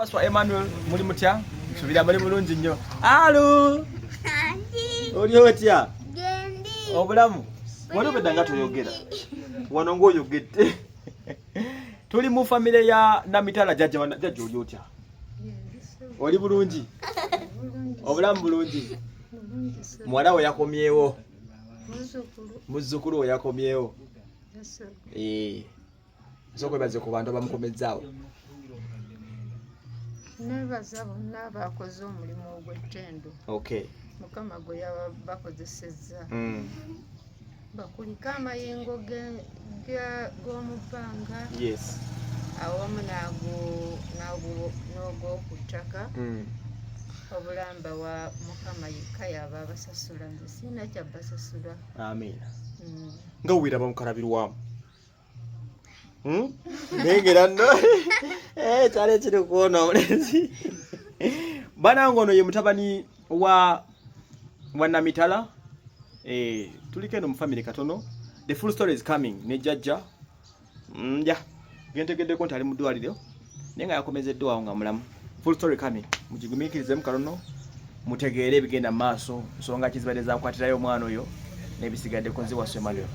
Waswa Emmanuel muri mutya subira muri mulungi nnyo. Alo. Oli otya? Gendi. Obulamu. Wano bedanga tuyogera. Wano ng'oyogedde. Tuli mu family ya Namitala Jaja oli otya? Oli bulungi? Obulamu bulungi. Mwana we yakomyewo. Muzzukulu we yakomyewo. Soko baze ku bantu bamukomezzaawo. Nebaza bonna bakoze omulimu ogw'ettendo. Okay. Mukama gwe yabakozesezza. Bakulika amayengo g'omubbanga. Yes. Awamu n'ogw'oku ttaka. Obulamba wa Mukama yekka yaba abasasula, nze sirina kyabasasula. Amiina. Nga wiraba mukalabirwamu. Nengera nno. Kyali kiri kuona omulenzi. Bana ngono ye mutabani wa Namitala. Tuliko eno mu family katono. The full story is coming. Ne Jaja. Gentegeddeko nti ali mu ddwaliro. Naye nga yakomezeddwa awo nga mulamu. Full story coming. Mugigumiikirize mu katono. Mutegeere ebigenda mu maaso. Nsonga kizibadde zaakwatirayo omwana oyo. N'ebisigadde ku nzi Waswa Emmanuel.